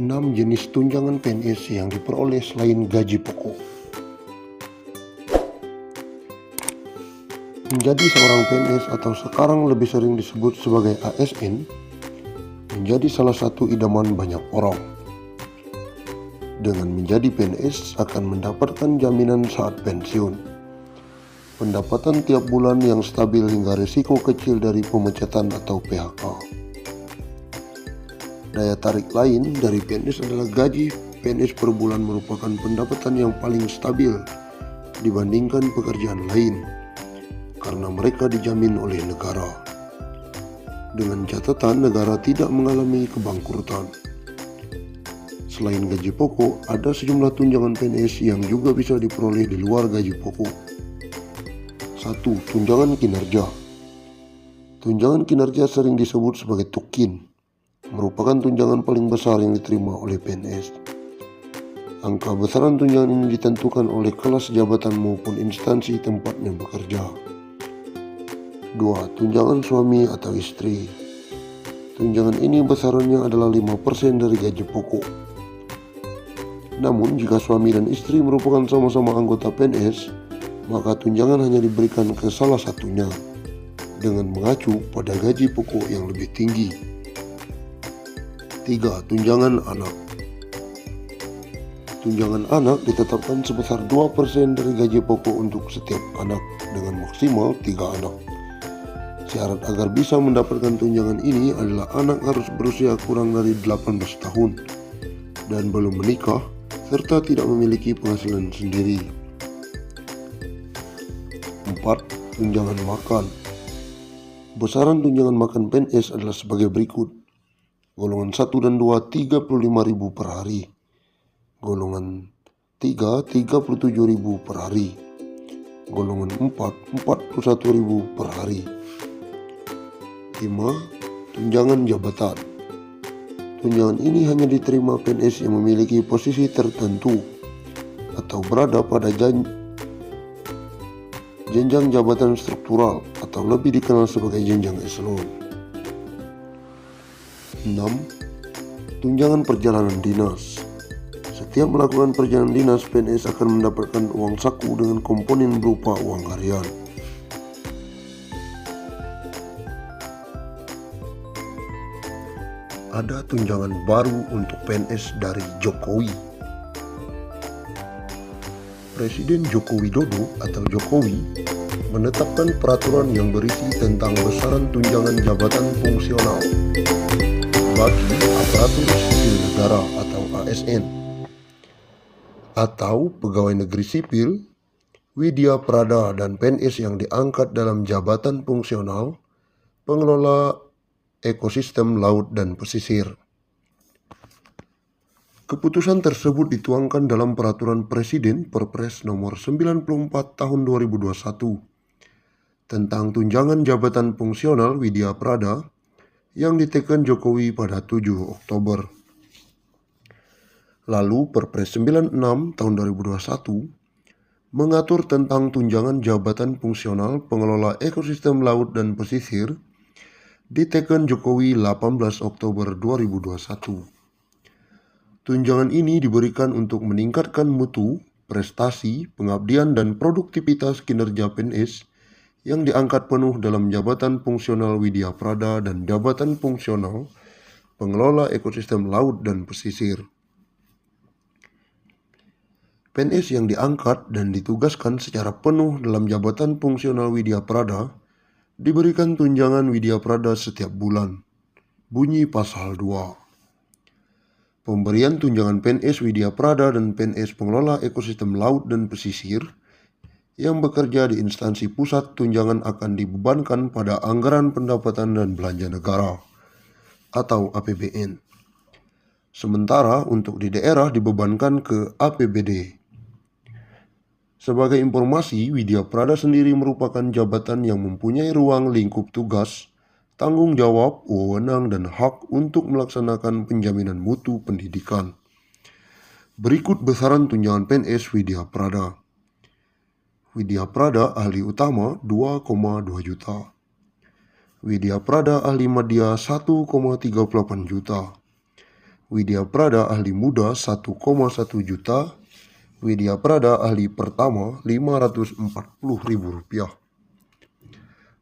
6 jenis tunjangan PNS yang diperoleh selain gaji pokok. Menjadi seorang PNS atau sekarang lebih sering disebut sebagai ASN menjadi salah satu idaman banyak orang. Dengan menjadi PNS akan mendapatkan jaminan saat pensiun, pendapatan tiap bulan yang stabil hingga risiko kecil dari pemecatan atau PHK. Daya tarik lain dari PNS adalah gaji PNS per bulan merupakan pendapatan yang paling stabil dibandingkan pekerjaan lain karena mereka dijamin oleh negara. Dengan catatan negara tidak mengalami kebangkrutan. Selain gaji pokok, ada sejumlah tunjangan PNS yang juga bisa diperoleh di luar gaji pokok. 1. Tunjangan kinerja. Tunjangan kinerja sering disebut sebagai tukin, merupakan tunjangan paling besar yang diterima oleh PNS. Angka besaran tunjangan ini ditentukan oleh kelas jabatan maupun instansi tempatnya bekerja. 2. Tunjangan suami atau istri. Tunjangan ini besarannya adalah 5% dari gaji pokok. Namun jika suami dan istri merupakan sama-sama anggota PNS, maka tunjangan hanya diberikan ke salah satunya dengan mengacu pada gaji pokok yang lebih tinggi. 3. Tunjangan anak. Tunjangan anak ditetapkan sebesar 2% dari gaji pokok untuk setiap anak dengan maksimal 3 anak. Syarat agar bisa mendapatkan tunjangan ini adalah anak harus berusia kurang dari 18 tahun dan belum menikah serta tidak memiliki penghasilan sendiri. 4. Tunjangan makan. Besaran tunjangan makan PNS adalah sebagai berikut. Golongan 1 dan 2 35.000 per hari. Golongan 3 37.000 per hari. Golongan 4 41.000 per hari. 5. Tunjangan jabatan. Tunjangan ini hanya diterima PNS yang memiliki posisi tertentu atau berada pada jenjang jabatan struktural atau lebih dikenal sebagai jenjang eselon. 6. Tunjangan perjalanan dinas. Setiap melakukan perjalanan dinas, PNS akan mendapatkan uang saku dengan komponen berupa uang harian. Ada tunjangan baru untuk PNS dari Jokowi. Presiden Joko Widodo atau Jokowi menetapkan peraturan yang berisi tentang besaran tunjangan jabatan fungsional bagi aparatur sipil negara atau ASN atau pegawai negeri sipil, widya prada dan PNS yang diangkat dalam jabatan fungsional pengelola ekosistem laut dan pesisir. Keputusan tersebut dituangkan dalam Peraturan Presiden Perpres Nomor 94 Tahun 2021 tentang tunjangan jabatan fungsional widya prada yang diteken Jokowi pada 7 Oktober. Lalu Perpres 96 Tahun 2021 mengatur tentang tunjangan jabatan fungsional pengelola ekosistem laut dan pesisir diteken Jokowi 18 Oktober 2021. Tunjangan ini diberikan untuk meningkatkan mutu, prestasi, pengabdian dan produktivitas kinerja PNS yang diangkat penuh dalam jabatan fungsional widya prada dan jabatan fungsional pengelola ekosistem laut dan pesisir. PNS yang diangkat dan ditugaskan secara penuh dalam jabatan fungsional widya prada diberikan tunjangan widya prada setiap bulan. Bunyi pasal 2. Pemberian tunjangan PNS widya prada dan PNS pengelola ekosistem laut dan pesisir yang bekerja di instansi pusat tunjangan akan dibebankan pada anggaran pendapatan dan belanja negara atau APBN. Sementara untuk di daerah dibebankan ke APBD. Sebagai informasi, widya prada sendiri merupakan jabatan yang mempunyai ruang lingkup tugas, tanggung jawab, wewenang, dan hak untuk melaksanakan penjaminan mutu pendidikan. Berikut besaran tunjangan PNS widya prada. Widya prada ahli utama 2,2 juta. Widya prada ahli media 1,38 juta. Widya Prada ahli muda 1,1 juta, Widya Prada ahli pertama Rp540.000.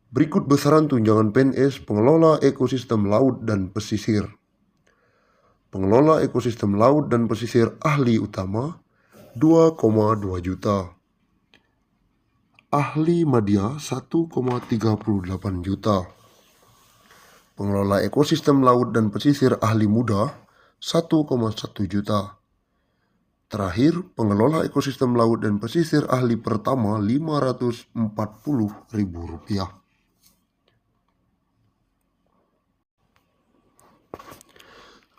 Berikut besaran tunjangan PNS pengelola ekosistem laut dan pesisir. Pengelola ekosistem laut dan pesisir ahli utama 2,2 juta. Ahli madya 1,38 juta. Pengelola ekosistem laut dan pesisir ahli muda 1,1 juta. Terakhir, pengelola ekosistem laut dan pesisir ahli pertama Rp540.000.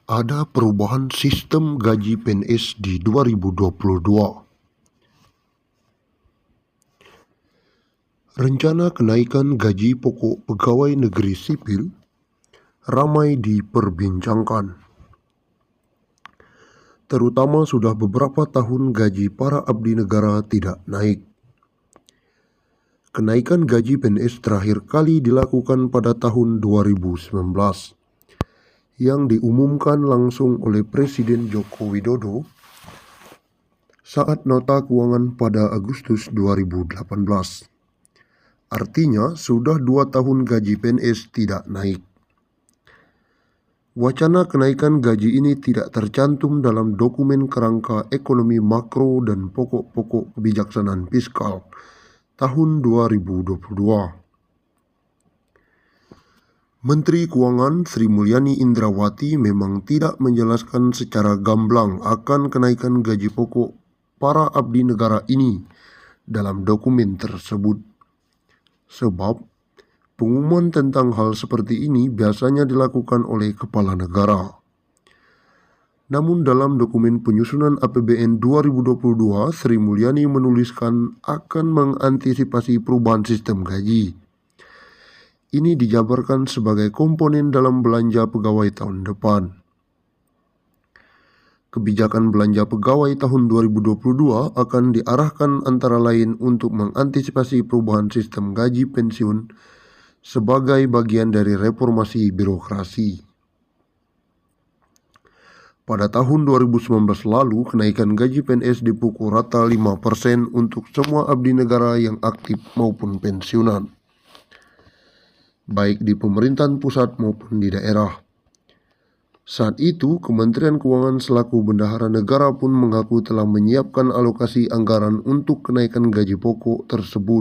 Ada perubahan sistem gaji PNS di 2022. Rencana kenaikan gaji pokok pegawai negeri sipil ramai diperbincangkan. Terutama sudah beberapa tahun gaji para abdi negara tidak naik. Kenaikan gaji PNS terakhir kali dilakukan pada tahun 2019 yang diumumkan langsung oleh Presiden Joko Widodo saat nota keuangan pada Agustus 2018. Artinya sudah 2 tahun gaji PNS tidak naik. Wacana kenaikan gaji ini tidak tercantum dalam dokumen kerangka ekonomi makro dan pokok-pokok kebijaksanaan fiskal tahun 2022. Menteri Keuangan Sri Mulyani Indrawati memang tidak menjelaskan secara gamblang akan kenaikan gaji pokok para abdi negara ini dalam dokumen tersebut. Sebab pengumuman tentang hal seperti ini biasanya dilakukan oleh kepala negara. Namun dalam dokumen penyusunan APBN 2022, Sri Mulyani menuliskan akan mengantisipasi perubahan sistem gaji. Ini dijabarkan sebagai komponen dalam belanja pegawai tahun depan. Kebijakan belanja pegawai tahun 2022 akan diarahkan antara lain untuk mengantisipasi perubahan sistem gaji pensiun sebagai bagian dari reformasi birokrasi. Pada tahun 2019 lalu, kenaikan gaji PNS dipukul rata 5% untuk semua abdi negara yang aktif maupun pensiunan, baik di pemerintahan pusat maupun di daerah. Saat itu, Kementerian Keuangan selaku bendahara negara pun mengaku telah menyiapkan alokasi anggaran untuk kenaikan gaji pokok tersebut.